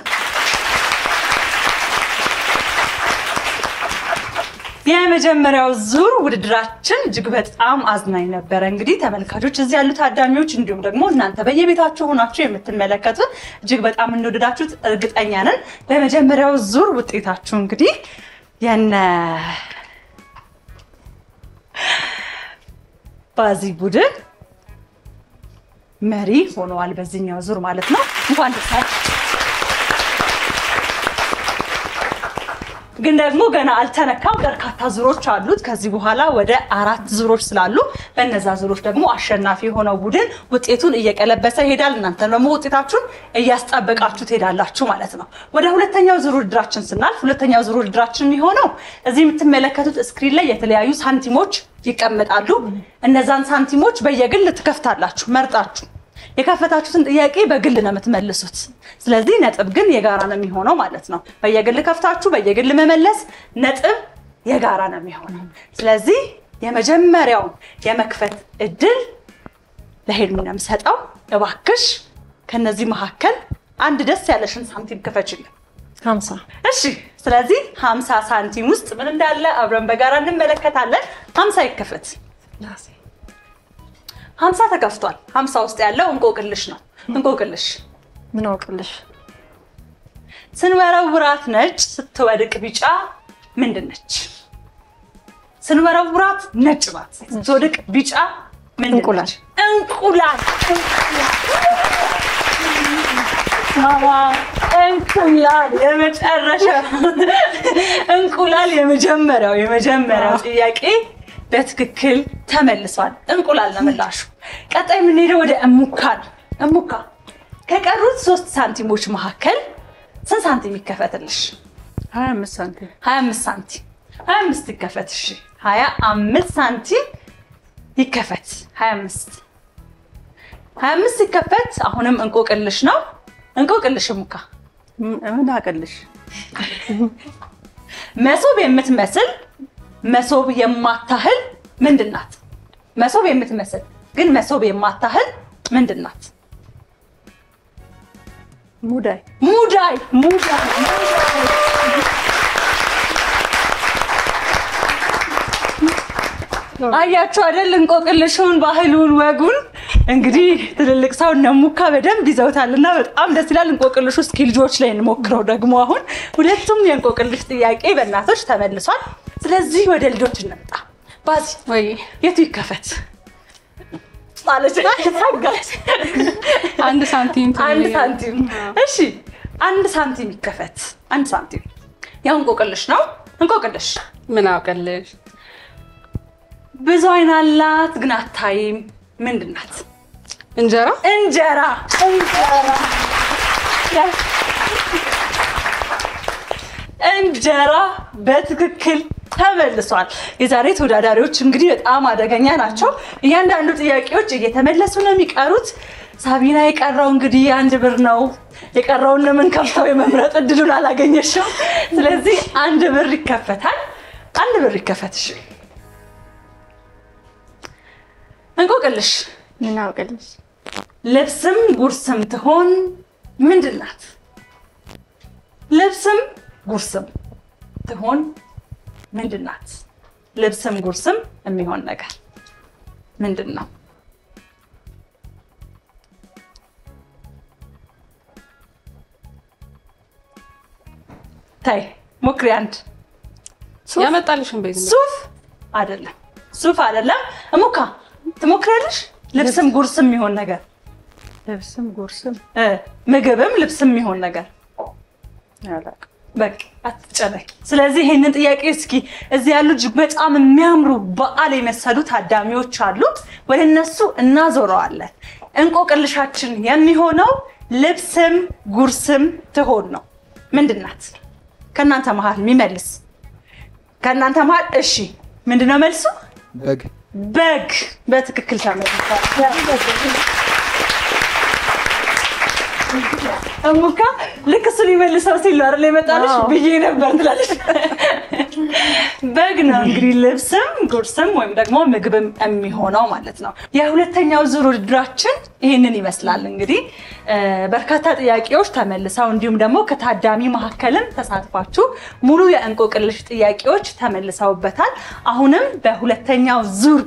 የመጀመሪያው ዙር ውድድራችን እጅግ በጣም አዝናኝ ነበረ። እንግዲህ ተመልካቾች እዚህ ያሉ ታዳሚዎች እንዲሁም ደግሞ እናንተ በየቤታችሁ ሆናችሁ የምትመለከቱት እጅግ በጣም እንደወደዳችሁት እርግጠኛ ነን። በመጀመሪያው ዙር ውጤታችሁ እንግዲህ የነ ባዚ ቡድን መሪ ሆነዋል በዚህኛው ዙር ማለት ነው። እንኳን ደስ አላችሁ። ግን ደግሞ ገና አልተነካም። በርካታ ዙሮች አሉት። ከዚህ በኋላ ወደ 4 ዙሮች ስላሉ በእነዛ ዙሮች ደግሞ አሸናፊ የሆነው ቡድን ውጤቱን እየቀለበሰ ይሄዳል። እናንተ ደግሞ ውጤታችሁን እያስጠበቃችሁ ትሄዳላችሁ ማለት ነው። ወደ ሁለተኛው ዙር ውድድራችን ስናልፍ ሁለተኛው ዙር ውድድራችን የሚሆነው እዚህ የምትመለከቱት ስክሪን ላይ የተለያዩ ሳንቲሞች ይቀመጣሉ። እነዛን ሳንቲሞች በየግል ትከፍታላችሁ መርጣችሁ። የከፈታችሁትን ጥያቄ በግል ነው የምትመልሱት። ስለዚህ ነጥብ ግን የጋራ ነው የሚሆነው ማለት ነው። በየግል ከፍታችሁ በየግል መመለስ ነጥብ የጋራ ነው የሚሆነው። ስለዚህ የመጀመሪያው የመክፈት እድል ለሄልሚ ነው የምሰጠው። እባክሽ ከነዚህ መካከል አንድ ደስ ያለሽን ሳንቲም ክፈችልኝ። 50 እሺ። ስለዚህ 50 ሳንቲም ውስጥ ምን እንዳለ አብረን በጋራ እንመለከታለን። 50 ይከፈት። 50 ተከፍቷል። 50 ውስጥ ያለው እንቆቅልሽ ነው። እንቆቅልሽ ምን አውቅልሽ? ስንወረውራት ነጭ ስትወድቅ ቢጫ ምንድን ነች? ስንወረውራት ነጭ ናት፣ ስትወድቅ ቢጫ ምንድን ነች? እንቁላል። እንቁላል የመጨረሻ እንቁላል የመጀመሪያው ጥያቄ በትክክል ተመልሷል። እንቁላል ለምላሹ። ቀጣይ የምንሄደው ወደ እሙካ ነው። እሙካ ከቀሩት 3 ሳንቲሞች መካከል ስንት ሳንቲም ይከፈትልሽ? 25 ሳንቲም 25 ሳንቲም 25 ይከፈት። እሺ 25 ሳንቲም ይከፈት። 25 ይከፈት። አሁንም እንቆቅልሽ ነው። እንቆቅልሽ እሙካ ምን አቀልሽ? መሶብ የምትመስል መሶብ የማታህል ምንድን ናት? መሶብ የምትመስል ግን መሶብ የማታህል ምንድን ናት? ሙዳይ አያችሁ አይደል? እንቆቅልሹን፣ ባህሉን፣ ወጉን እንግዲህ ትልልቅ ሰው እነሙካ በደንብ ይዘውታልና በጣም ደስ ይላል። እንቆቅልሹ እስኪ ልጆች ላይ እንሞክረው ደግሞ። አሁን ሁለቱም የእንቆቅልሽ ጥያቄ በእናቶች ተመልሷል። ስለዚህ ወደ ልጆች እንምጣ። ባዚ ወይ የቱ ይከፈት ማለት ታጋች? 1 ሳንቲም 1 ሳንቲም። እሺ 1 ሳንቲም ይከፈት። 1 ሳንቲም ያው እንቆቅልሽ ነው። እንቆቅልሽ ምን አውቅልሽ? ብዙ አይን አላት ግን አታይም ምንድን ናት? እንጀራ። እንጀራ በትክክል ተመልሷል። የዛሬ ተወዳዳሪዎች እንግዲህ በጣም አደገኛ ናቸው። እያንዳንዱ ጥያቄዎች እየተመለሱ ነው የሚቀሩት። ሳቢና የቀረው እንግዲህ 1 ብር ነው። የቀረውን ምን ከፍተው የመምረጥ እድሉን አላገኘሽም። ስለዚህ 1 ብር ይከፈታል። 1 ብር ይከፈትሽ። እንቆቅልሽ ምን አውቅልሽ? ልብስም ጉርስም ትሆን ምንድን ናት? ልብስም ጉርስም ትሆን ምንድን ናት? ልብስም ጉርስም የሚሆን ነገር ምንድን ነው? ታይ ሞክሪ። 1 ያመጣልሽን ቤት ሱፍ አይደለም፣ ሱፍ አይደለም። እሙካ ትሞክሪያለሽ? ልብስም ጉርስም የሚሆን ነገር ልብስም ጉርስም ምግብም ልብስም የሚሆን ነገር ያላቅ በቃ አትጨነቂ። ስለዚህ ይሄንን ጥያቄ እስኪ እዚህ ያሉ እጅግ በጣም የሚያምሩ በዓል የመሰሉ ታዳሚዎች አሉ፣ ወደ እነሱ እናዞረዋለን። እንቆቅልሻችን የሚሆነው ልብስም ጉርስም ትሆን ነው። ምንድን ናት? ከእናንተ መሀል የሚመልስ ከእናንተ መሀል እሺ፣ ምንድነው መልሱ? በግ በትክክል ተመልሷል። እሙካ ልክ እሱ ሊመልሰው ሲል ነው አይደል የመጣልሽ ብዬ ነበር ትላለች። በግ ነው እንግዲህ ልብስም ጉርስም ወይም ደግሞ ምግብም የሚሆነው ማለት ነው። የሁለተኛው ዙር ውድድራችን ይህንን ይመስላል። እንግዲህ በርካታ ጥያቄዎች ተመልሰው እንዲሁም ደግሞ ከታዳሚ መካከልም ተሳትፋችሁ ሙሉ የእንቆቅልሽ ጥያቄዎች ተመልሰውበታል። አሁንም በሁለተኛው ዙር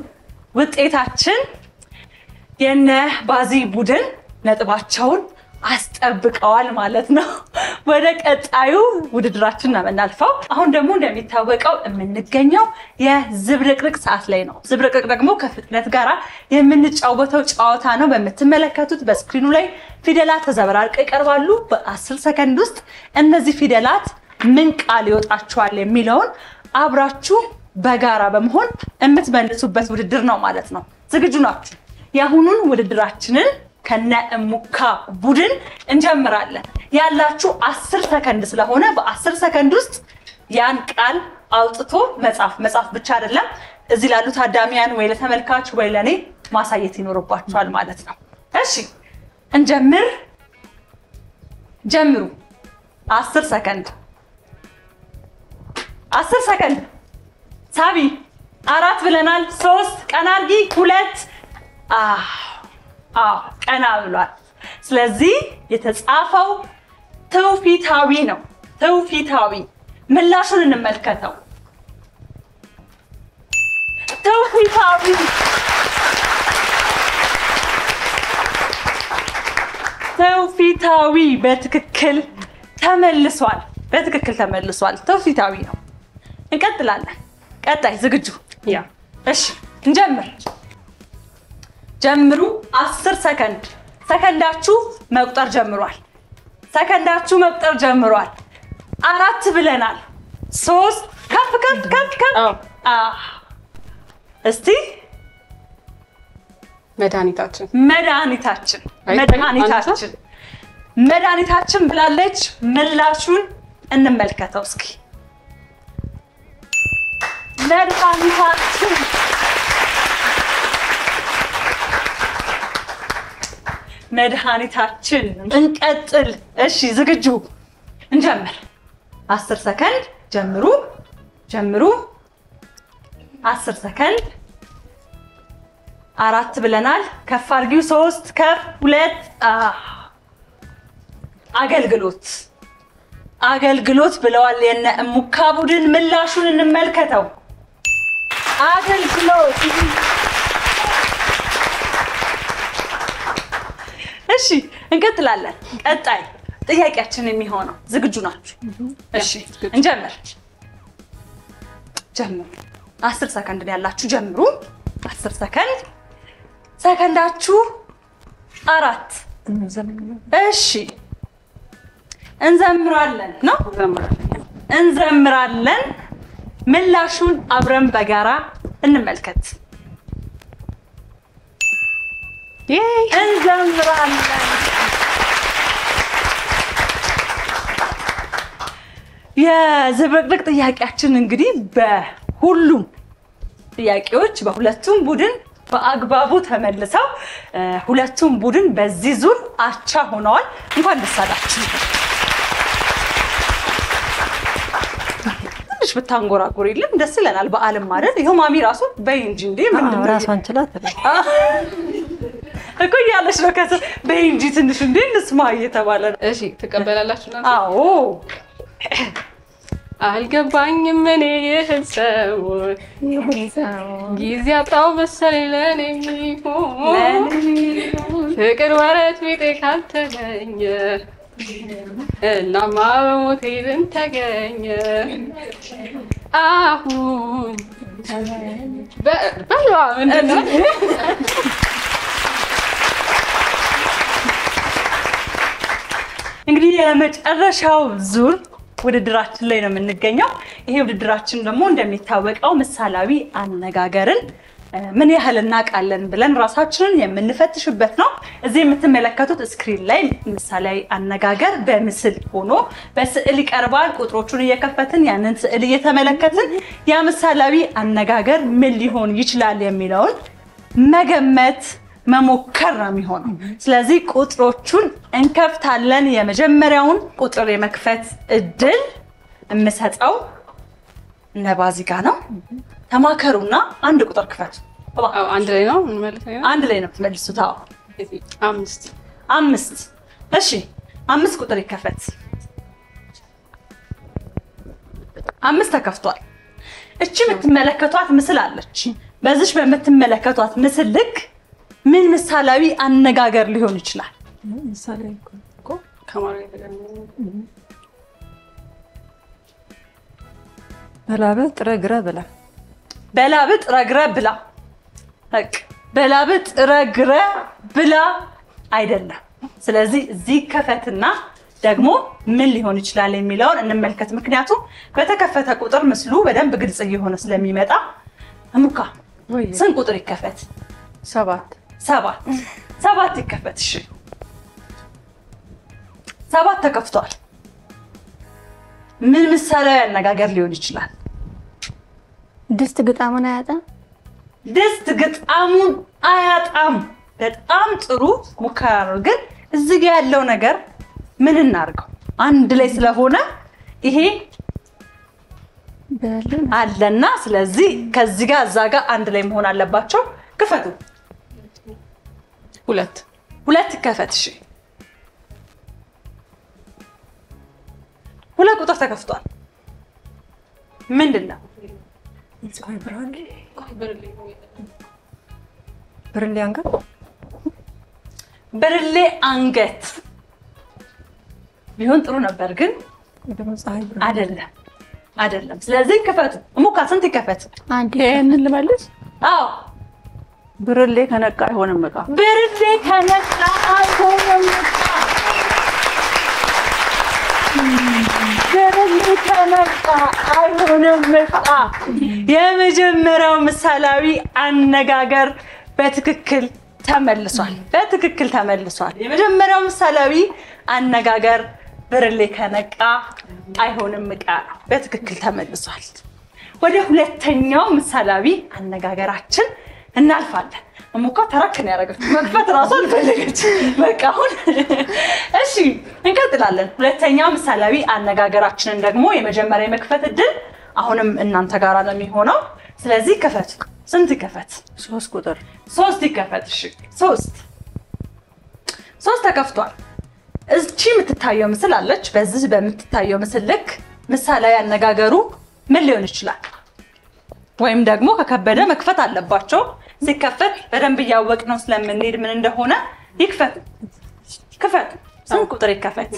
ውጤታችን የነ ባዚ ቡድን ነጥባቸውን አስጠብቀዋል ማለት ነው። ወደ ቀጣዩ ውድድራችን ነው የምናልፈው። አሁን ደግሞ እንደሚታወቀው የምንገኘው የዝብርቅርቅ ሰዓት ላይ ነው። ዝብርቅርቅ ደግሞ ከፍጥነት ጋር የምንጫወተው ጨዋታ ነው። በምትመለከቱት በስክሪኑ ላይ ፊደላት ተዘበራርቀው ይቀርባሉ። በ10 ሰከንድ ውስጥ እነዚህ ፊደላት ምን ቃል ይወጣቸዋል የሚለውን አብራችሁ በጋራ በመሆን የምትመልሱበት ውድድር ነው ማለት ነው። ዝግጁ ናችሁ? የአሁኑን ውድድራችንን ከነ እሙካ ቡድን እንጀምራለን። ያላችሁ 10 ሰከንድ ስለሆነ በ10 ሰከንድ ውስጥ ያን ቃል አውጥቶ መጻፍ ብቻ አይደለም፣ እዚህ ላሉ ታዳሚያን ወይ ለተመልካች ወይ ለኔ ማሳየት ይኖርባችኋል ማለት ነው። እሺ እንጀምር። ጀምሩ። 10 ሰከንድ 10 ሰከንድ። ሳቢ 4 ብለናል። 3 ቀና አድርጊ። 2 ቀና ብሏል። ስለዚህ የተጻፈው ተውፊታዊ ነው። ተውፊታዊ ምላሹን እንመልከተው። ተውፊታዊ ትውፊታዊ በትክክል ተመልሷል። በትክክል ተመልሷል። ትውፊታዊ ነው። እንቀጥላለን። ቀጣይ ዝግጁ? ያ እሺ እንጀምር። ጀምሩ። 10 ሰከንድ። ሰከንዳችሁ መቁጠር ጀምሯል። ሰከንዳችሁ መቁጠር ጀምሯል። 4 ብለናል። 3 ከፍ ከፍ ከፍ ከፍ። እስቲ መድኃኒታችን መድኃኒታችን መድኃኒታችን መድኃኒታችን ብላለች። ምላሹን እንመልከተው እስኪ። መድኃኒታችን መድኃኒታችን። እንቀጥል። እሺ ዝግጁ? እንጀምር። 10 ሰከንድ። ጀምሩ ጀምሩ። 10 ሰከንድ። 4 ብለናል። ከፍ አድርጊው። 3 ከፍ 2 አገልግሎት አገልግሎት ብለዋል የነ እሙካ ቡድን። ምላሹን እንመልከተው። አገልግሎት። እሺ እንቀጥላለን። ቀጣይ ጥያቄያችን የሚሆነው ዝግጁ ናችሁ? እሺ እንጀምር። ጀምሩ። 10 ሰከንድ ነው ያላችሁ። ጀምሩ። 10 ሰከንድ። ሰከንዳችሁ 4። እሺ እንዘምራለን ነው እንዘምራለን። ምላሹን አብረን በጋራ እንመልከት። እንዘምራለን። የዝብርቅርቅ ጥያቄያችን እንግዲህ በሁሉም ጥያቄዎች በሁለቱም ቡድን በአግባቡ ተመልሰው ሁለቱም ቡድን በዚህ ዙር አቻ ሆነዋል። እንኳን ደስ አላችሁ። ትንሽ ብታንጎራጉሪልን ደስ ይለናል። በዓለም ማለት ይሄው ማሚ ራሱ በይ እንጂ እንዴ ምንድን ነው ራሷን ችላት እኮ እያለች ነው። ከዛ በይ እንጂ ትንሽ እንዴ እንስማ እየተባለ ነው። እሺ ትቀበላላችሁ? አዎ አልገባኝም እኔ ይህን ሰው ጊዜ አጣው መሰለኝ ለኔ የሚሆን ፍቅር ወረት ቢጤ ካልተገኘ እናማ በሞቴ ምን ተገኘ አሁን በለዋ ምንድን ነው? እንግዲህ የመጨረሻው ዙር ውድድራችን ላይ ነው የምንገኘው። ይሄ ውድድራችን ደግሞ እንደሚታወቀው ምሳሌያዊ አነጋገርን ምን ያህል እናውቃለን ብለን ራሳችንን የምንፈትሽበት ነው። እዚህ የምትመለከቱት ስክሪን ላይ ምሳሌያዊ አነጋገር በምስል ሆኖ በስዕል ይቀርባል። ቁጥሮቹን እየከፈትን ያንን ስዕል እየተመለከትን ያ ምሳሌያዊ አነጋገር ምን ሊሆን ይችላል የሚለውን መገመት መሞከር ነው የሚሆነው። ስለዚህ ቁጥሮቹን እንከፍታለን። የመጀመሪያውን ቁጥር የመክፈት እድል የምሰጠው ነባዚጋ ነው። ተማከሩና አንድ ቁጥር ክፈቱ። አንድ ላይ ነው የምንመልሰው? አንድ ላይ ነው የምትመልሱት? አዎ 5 5። እሺ 5 ቁጥር ይከፈት። 5 ተከፍቷል። እቺ የምትመለከቷት ምስል አለች። በዚች በምትመለከቷት ምስል ልክ ምን ምሳሌያዊ አነጋገር ሊሆን ይችላል? ምሳሌ እኮ ከማር የተገኘ በላብህ ጥረህ ግረህ ብላ። በላብህ ጥረህ ግረህ ብላ። በቃ በላብህ ጥረህ ግረህ ብላ አይደለም። ስለዚህ እዚህ ከፈትና ደግሞ ምን ሊሆን ይችላል የሚለውን እንመልከት። ምክንያቱም በተከፈተ ቁጥር ምስሉ በደንብ ግልጽ እየሆነ ስለሚመጣ። እሙካ ስንት ቁጥር ይከፈት? 7 7 ይከፈት። እሺ 7 ተከፍቷል። ምን ምሳሌያዊ አነጋገር ሊሆን ይችላል? ድስት ግጣሙን አያጣም። ድስት ግጣሙን አያጣም። በጣም ጥሩ ሙከራ ነው። ግን እዚህ ጋር ያለው ነገር ምን እናርገው? አንድ ላይ ስለሆነ ይሄ አለና ስለዚህ ከዚህ ጋር እዛ ጋር አንድ ላይ መሆን አለባቸው። ክፈቱ። 2 ይከፈት። እሺ 2 ቁጥር ተከፍቷል። ምንድነው? ብርሌ አንገት። ብርሌ አንገት። ቢሆን ጥሩ ነበር ግን አይደለም። ስለዚህ ክፈቱ። ሙካ ስንት ይከፈት? ይሄንን ልመልስ። አዎ ብርሌ ከነቃ አይሆንም ዕቃ። ብርሌ ከነቃ አይሆንም ዕቃ። ብርሌ ከነቃ አይሆንም ዕቃ። የመጀመሪያው ምሳሌያዊ አነጋገር በትክክል ተመልሷል። የመጀመሪያው ምሳሌያዊ አነጋገር ብርሌ ከነቃ አይሆንም ዕቃ ነው። በትክክል ተመልሷል። ወደ ሁለተኛው ምሳሌያዊ አነጋገራችን እናልፋለን። እሙካ ተራከን ያደረገችው መክፈት ራሱ አልፈለገች። በቃ አሁን እሺ እንቀጥላለን። ሁለተኛው ምሳሌያዊ አነጋገራችንን ደግሞ የመጀመሪያ የመክፈት እድል አሁንም እናንተ ጋር ነው የሚሆነው። ስለዚህ ክፈቱ። ስንት ይከፈት? 3 ቁጥር 3 ይከፈት። እሺ 3 ተከፍቷል። እቺ የምትታየው ምስል አለች። በዚህ በምትታየው ምስል ልክ ምሳሌያዊ አነጋገሩ ምን ሊሆን ይችላል? ወይም ደግሞ ከከበደ መክፈት አለባቸው። ሲከፈት በደንብ እያወቅነው ስለምንሄድ ምን እንደሆነ ይክፈት። ክፈት። ስንት ቁጥር ይከፈት?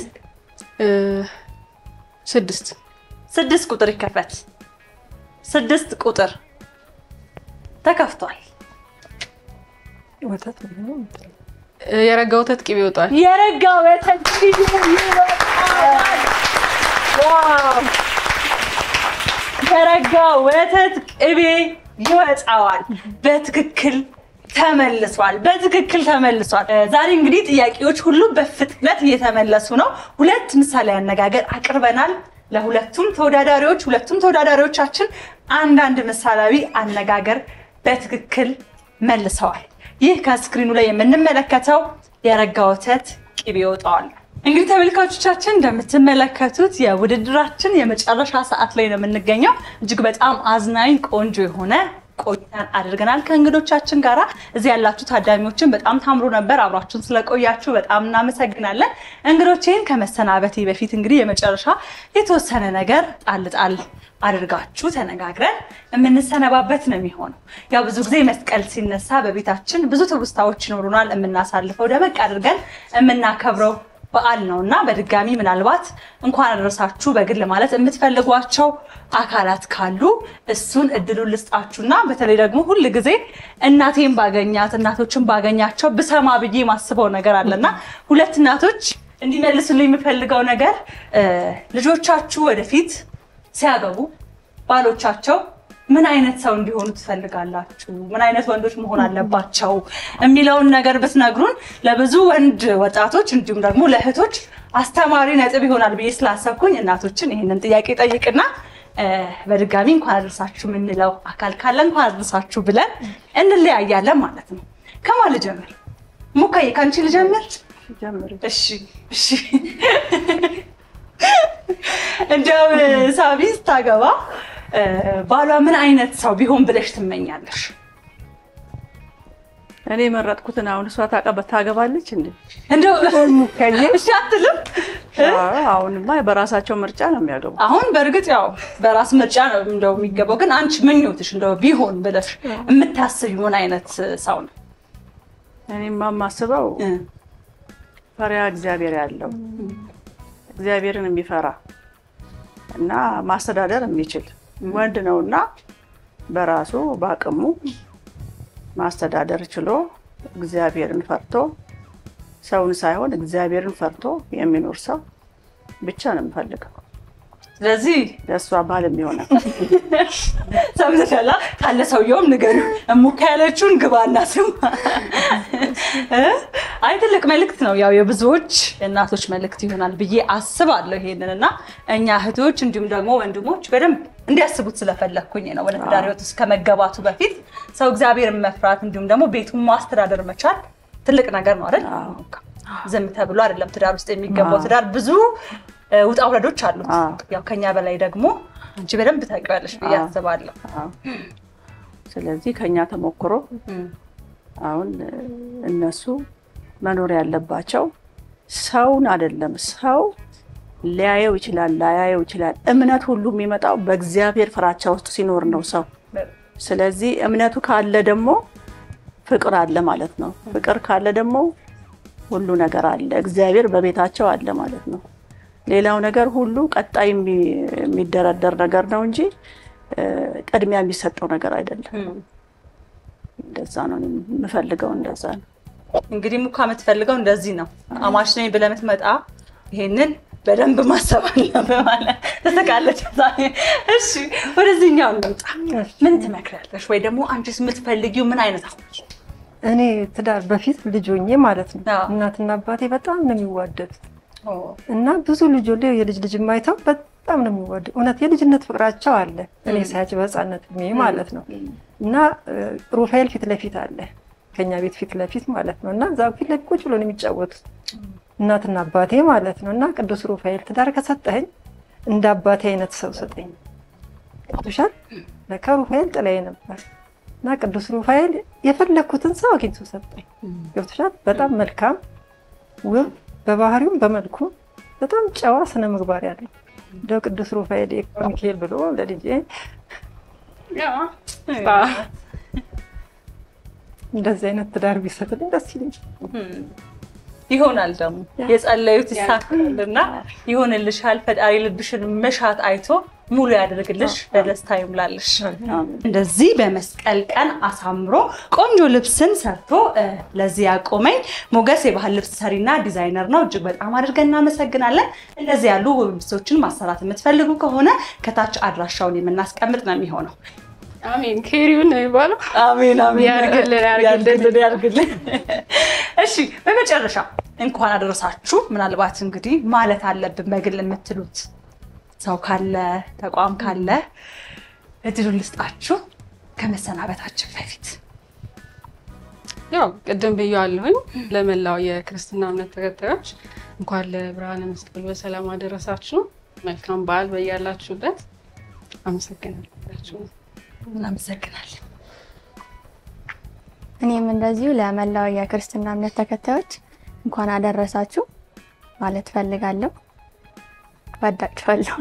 6 ቁጥር ይከፈት። 6 ቁጥር ተከፍቷል። የረጋ ወተት ቅቤ ይወጣል። የረጋ ወተት ቅቤ ይወጣል። ዋው! የረጋ ወተት ቅቤ ይወጣዋል። በትክክል ተመልሷል። ዛሬ እንግዲህ ጥያቄዎች ሁሉ በፍጥነት እየተመለሱ ነው። ሁለት ምሳሌ አነጋገር አቅርበናል ለሁለቱም ተወዳዳሪዎቻችን አንዳንድ ምሳሌያዊ አነጋገር በትክክል መልሰዋል። ይህ ከስክሪኑ ላይ የምንመለከተው የረጋ ወተት ቅቤ ይወጣዋል። እንግዲህ ተመልካቾቻችን እንደምትመለከቱት የውድድራችን የመጨረሻ ሰዓት ላይ ነው የምንገኘው። እጅግ በጣም አዝናኝ ቆንጆ የሆነ ቆይታን አድርገናል ከእንግዶቻችን ጋራ። እዚህ ያላችሁ ታዳሚዎችን በጣም ታምሩ ነበር። አብራችሁን ስለቆያችሁ በጣም እናመሰግናለን። እንግዶቼን ከመሰናበቴ በፊት እንግዲህ የመጨረሻ የተወሰነ ነገር ጣል አድርጋችሁ ተነጋግረን የምንሰነባበት ነው የሚሆነው። ያው ብዙ ጊዜ መስቀል ሲነሳ በቤታችን ብዙ ትውስታዎች ይኖሩናል። የምናሳልፈው ደመቅ አድርገን የምናከብረው በዓል ነውና በድጋሚ ምናልባት እንኳን አደረሳችሁ በግል ማለት የምትፈልጓቸው አካላት ካሉ እሱን እድሉን ልስጣችሁና በተለይ ደግሞ ሁሉ ጊዜ እናቴን ባገኛት እናቶችን ባገኛቸው ብሰማ ብዬ ማስበው ነገር አለና ሁለት እናቶች እንዲመልሱልኝ የሚፈልገው ነገር ልጆቻችሁ ወደፊት ሲያገቡ ባሎቻቸው ምን አይነት ሰው እንዲሆኑ ትፈልጋላችሁ? ምን አይነት ወንዶች መሆን አለባቸው የሚለውን ነገር ብትነግሩን ለብዙ ወንድ ወጣቶች እንዲሁም ደግሞ ለእህቶች አስተማሪ ነጥብ ይሆናል ብዬ ስላሰብኩኝ እናቶችን ይሄንን ጥያቄ ጠይቅና በድጋሚ እንኳን አደረሳችሁ ምንለው አካል ካለ እንኳን አደረሳችሁ ብለን እንለያያለን ማለት ነው። ከማን ልጀምር? ሙካዬ ካንቺ ልጀምር? እሺ እንደው ሳቢስ ታገባ ባሏ ምን አይነት ሰው ቢሆን ብለሽ ትመኛለሽ? እኔ መረጥኩትን አሁን እሷ ታገባለች እንዴ? እንደው ሙካዬ እሺ አትልም? አሁንማ በራሳቸው ምርጫ ነው የሚያገቡ። አሁን በእርግጥ ያው በራስ ምርጫ ነው እንደው የሚገባው። ግን አንቺ ምኞትሽ እንደው ቢሆን ብለሽ የምታስቢው ምን አይነት ሰው ነው? እኔማ የማስበው ፈሪሃ እግዚአብሔር ያለው እግዚአብሔርን የሚፈራ እና ማስተዳደር የሚችል ወንድ ነውና በራሱ ባቅሙ ማስተዳደር ችሎ እግዚአብሔርን ፈርቶ ሰውን ሳይሆን እግዚአብሔርን ፈርቶ የሚኖር ሰው ብቻ ነው የምፈልገው። ስለዚህ ለሷ ባልም ይሆናል። ሰምተሻላ? ካለ ሰውየውም ንገሩ እሙካ ያለችውን ግባና ስም። አይ ትልቅ መልእክት ነው። ያው የብዙዎች እናቶች መልእክት ይሆናል ብዬ አስባለሁ ይሄንንና እኛ እህቶች እንዲሁም ደግሞ ወንድሞች በደንብ እንዲያስቡት ስለፈለኩኝ ነው። ወደ ትዳር ህይወት ውስጥ ከመገባቱ በፊት ሰው እግዚአብሔርን መፍራት እንዲሁም ደግሞ ቤቱን ማስተዳደር መቻል ትልቅ ነገር ነው አይደል? ዝም ተብሎ አይደለም ትዳር ውስጥ የሚገባው። ትዳር ብዙ ውጣ ውረዶች አሉት። ያው ከኛ በላይ ደግሞ አንቺ በደንብ ታውቂያለሽ ብዬ አስባለሁ። ስለዚህ ከኛ ተሞክሮ አሁን እነሱ መኖር ያለባቸው ሰውን አይደለም። ሰው ሊያየው ይችላል ላያየው ይችላል። እምነት ሁሉ የሚመጣው በእግዚአብሔር ፍራቻ ውስጥ ሲኖር ነው ሰው። ስለዚህ እምነቱ ካለ ደግሞ ፍቅር አለ ማለት ነው። ፍቅር ካለ ደግሞ ሁሉ ነገር አለ። እግዚአብሔር በቤታቸው አለ ማለት ነው። ሌላው ነገር ሁሉ ቀጣይ የሚደረደር ነገር ነው እንጂ ቅድሚያ የሚሰጠው ነገር አይደለም። እንደዛ ነው የምፈልገው። እንደዛ ነው እንግዲህ ሙካ የምትፈልገው እንደዚህ ነው። አማች ነኝ ብለህ የምትመጣ ይሄንን በደንብ ማሰብ አለብህ ማለት ተሰቃለች። እሺ ወደዚህኛው እንምጣ። ምን ትመክሪያለሽ? ወይ ደግሞ አንቺስ የምትፈልጊው ምን አይነት አማች? እኔ ትዳር በፊት ልጅ ሆኜ ማለት ነው እናትና አባቴ በጣም ነው የሚዋደዱት እና ብዙ የልጅ ልጅ የማይተው በጣም ነው የሚዋደዱ። እውነት የልጅነት ፍቅራቸው አለ እኔ ሳያጭ በህፃንነት ማለት ነው። እና ሩፋኤል ፊት ለፊት አለ ከኛ ቤት ፊት ለፊት ማለት ነው። እና እዛው ፊት ለፊት ቁጭ ብሎ ነው የሚጫወቱት እናትና አባቴ ማለት ነው። እና ቅዱስ ሩፋኤል ትዳር ከሰጠኝ እንደ አባቴ አይነት ሰው ሰጠኝ። ገብቶሻል? ለካ ሩፋኤል ጥላዬ ነበር እና ቅዱስ ሩፋኤል የፈለኩትን ሰው አግኝቶ ሰጠኝ። ገብቶሻል? በጣም መልካም ውብ፣ በባህሪውም በመልኩ በጣም ጨዋ ስነ ምግባር ያለው እንደው ቅዱስ ሩፋኤል ሚካኤል ብሎ ለልጄ እንደዚህ አይነት ትዳር ቢሰጥልኝ ደስ ይለኛል። ይሆናል ደግሞ የጸለዩት ይሳካልና ይሆንልሻል። ፈጣሪ ልብሽን መሻት አይቶ ሙሉ ያደርግልሽ፣ በደስታ ይሙላልሽ። እንደዚህ በመስቀል ቀን አሳምሮ ቆንጆ ልብስን ሰርቶ ለዚህ ያቆመኝ ሞገስ የባህል ልብስ ሰሪና ዲዛይነር ነው። እጅግ በጣም አድርገን እናመሰግናለን። እንደዚህ ያሉ ውብ ልብሶችን ማሰራት የምትፈልጉ ከሆነ ከታች አድራሻውን የምናስቀምጥ ነው የሚሆነው። አሜን። ኬሪውን ነው የሚባለው። አሜን አሜን። ያርግልን። እሺ በመጨረሻ እንኳን አደረሳችሁ። ምናልባት እንግዲህ ማለት አለብን በግል የምትሉት ሰው ካለ ተቋም ካለ እድሉን ልስጣችሁ ከመሰናበታችን በፊት። ያው ቅድም ብያለሁኝ ለመላው የክርስትና እምነት ተከታዮች እንኳን ለብርሃነ መስቀሉ በሰላም አደረሳችሁ። መልካም በዓል በያላችሁበት። አመሰግናለሁ። እናመሰግናለን። እኔም እንደዚሁ ለመላው የክርስትና እምነት ተከታዮች እንኳን አደረሳችሁ ማለት ፈልጋለሁ። ወዳችኋለሁ።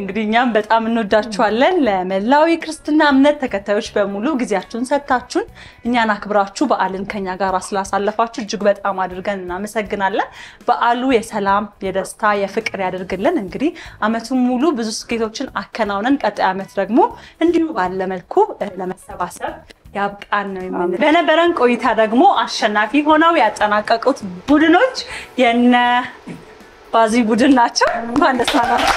እንግዲህ እኛም በጣም እንወዳችኋለን። ለመላው የክርስትና እምነት ተከታዮች በሙሉ ጊዜያችሁን ሰጥታችሁን እኛን አክብራችሁ በዓልን ከኛ ጋር ስላሳለፋችሁ እጅግ በጣም አድርገን እናመሰግናለን። በዓሉ የሰላም፣ የደስታ፣ የፍቅር ያደርግልን። እንግዲህ አመቱን ሙሉ ብዙ ስኬቶችን አከናውነን ቀጣይ አመት ደግሞ እንዲሁ ባለ መልኩ ለመሰባሰብ ያብቃን ነው የሚል። በነበረን ቆይታ ደግሞ አሸናፊ ሆነው ያጠናቀቁት ቡድኖች የነ ባዚ ቡድን ናቸው። እንኳን ደስ አላችሁ።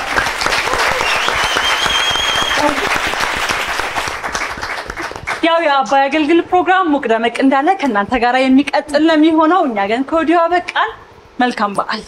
ያው የአባይ አገልግል ፕሮግራም ሙቅ ደመቅ እንዳለ ከእናንተ ጋር የሚቀጥል ነው የሚሆነው። እኛ ግን ከወዲሁ አበቃን። መልካም በዓል።